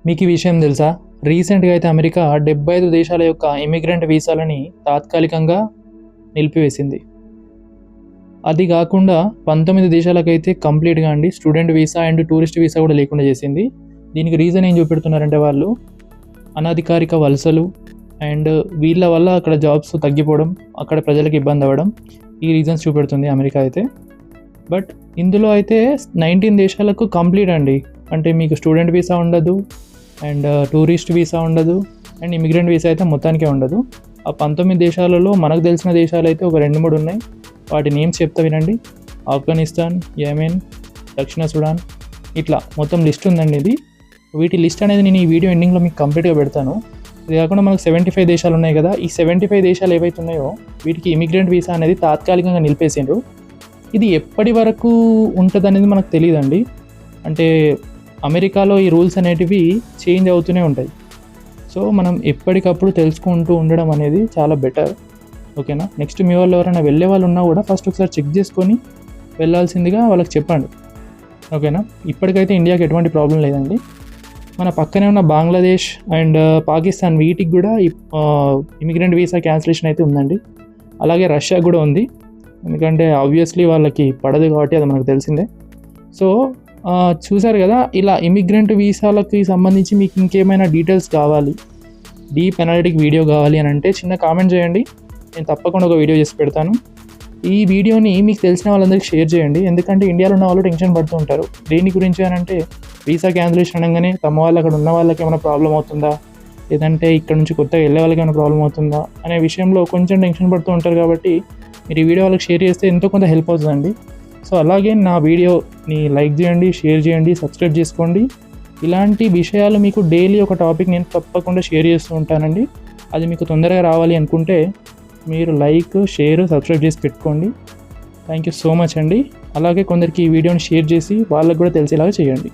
మీకు ఈ విషయం తెలుసా? రీసెంట్గా అయితే అమెరికా 75 దేశాల యొక్క ఇమిగ్రెంట్ వీసాలని తాత్కాలికంగా నిలిపివేసింది. అది కాకుండా 19 దేశాలకైతే కంప్లీట్గా student visa and tourist visa కూడా లేకుండా చేసింది. దీనికి రీజన్ ఏం చూపెడుతున్నారంటే వాళ్ళు అనధికారిక వలసలు అండ్ వీళ్ళ వల్ల అక్కడ జాబ్స్ తగ్గిపోవడం, అక్కడ ప్రజలకు ఇబ్బంది అవ్వడం, ఈ రీజన్స్ చూపెడుతుంది అమెరికా అయితే. బట్ ఇందులో అయితే 19 దేశాలకు కంప్లీట్ అంటే మీకు స్టూడెంట్ వీసా ఉండదు అండ్ టూరిస్ట్ వీసా ఉండదు అండ్ ఇమిగ్రెంట్ వీసా అయితే మొత్తానికే ఉండదు. ఆ 19 దేశాలలో మనకు తెలిసిన దేశాలు అయితే ఒక 2-3 ఉన్నాయి. వాటి నేమ్స్ చెప్తా వినండి. ఆఫ్ఘనిస్తాన్, యెమెన్, దక్షిణ సుడాన్, ఇట్లా మొత్తం లిస్ట్ ఉందండి. ఇది వీటి లిస్ట్ అనేది నేను ఈ వీడియో ఎండింగ్లో మీకు కంప్లీట్గా పెడతాను. ఇది కాకుండా మనకు 75 దేశాలు ఉన్నాయి కదా, ఈ 75 దేశాలు ఏవైతే ఉన్నాయో వీటికి ఇమిగ్రెంట్ వీసా అనేది తాత్కాలికంగా నిలిపేసిండ్రు. ఇది ఎప్పటి వరకు ఉంటుంది అనేది మనకు తెలియదండి. అంటే అమెరికాలో ఈ రూల్స్ అనేటివి చేంజ్ అవుతూనే ఉంటాయి. సో మనం ఎప్పటికప్పుడు తెలుసుకుంటూ ఉండడం అనేది చాలా బెటర్. ఓకేనా? నెక్స్ట్ మీ వాళ్ళు ఎవరైనా వెళ్ళే వాళ్ళు ఉన్నా కూడా ఫస్ట్ ఒకసారి చెక్ చేసుకొని వెళ్ళాల్సిందిగా వాళ్ళకి చెప్పండి. ఓకేనా? ఇప్పటికైతే ఇండియాకి ఎటువంటి ప్రాబ్లం లేదండి. మన పక్కనే ఉన్న బంగ్లాదేశ్ అండ్ పాకిస్తాన్ వీటికి కూడా ఇమిగ్రెంట్ వీసా క్యాన్సిలేషన్ అయితే ఉందండి. అలాగే రష్యా కూడా ఉంది. ఎందుకంటే ఆబ్వియస్లీ వాళ్ళకి పడదు కాబట్టి అది మనకు తెలిసిందే. సో చూసారు కదా, ఇలా ఇమిగ్రెంట్ వీసాలకి సంబంధించి మీకు ఇంకేమైనా డీటెయిల్స్ కావాలి, డీప్ అనాలిటిక్ వీడియో కావాలి అని అంటే చిన్న కామెంట్ చేయండి. నేను తప్పకుండా ఒక వీడియో చేసి పెడతాను. ఈ వీడియోని మీకు తెలిసిన వాళ్ళందరికీ షేర్ చేయండి. ఎందుకంటే ఇండియాలో ఉన్న వాళ్ళు టెన్షన్ పడుతూ ఉంటారు. దేని గురించి అని అంటే వీసా క్యాన్సిలేషన్ అనగానే తమ వాళ్ళు అక్కడ ఉన్న వాళ్ళకి ఏమైనా ప్రాబ్లం అవుతుందా, లేదంటే ఇక్కడ నుంచి కొత్తగా వెళ్ళే వాళ్ళకి ఏమైనా ప్రాబ్లం అవుతుందా అనే విషయంలో కొంచెం టెన్షన్ పడుతూ ఉంటారు. కాబట్టి మీరు ఈ వీడియో వాళ్ళకి షేర్ చేస్తే ఎంతో కొంత హెల్ప్ అవుతుందండి. సో అలాగే నా వీడియోని లైక్ చేయండి, షేర్ చేయండి, సబ్స్క్రైబ్ చేసుకోండి. ఇలాంటి విషయాలు మీకు డైలీ ఒక టాపిక్ నేను తప్పకుండా షేర్ చేస్తూ ఉంటానండి. అది మీకు తొందరగా రావాలి అనుకుంటే మీరు లైక్, షేర్, సబ్స్క్రైబ్ చేసి పెట్టుకోండి. థ్యాంక్ యూ సో మచ్ అండి. అలాగే కొందరికి ఈ వీడియోని షేర్ చేసి వాళ్ళకు కూడా తెలిసేలాగా చేయండి.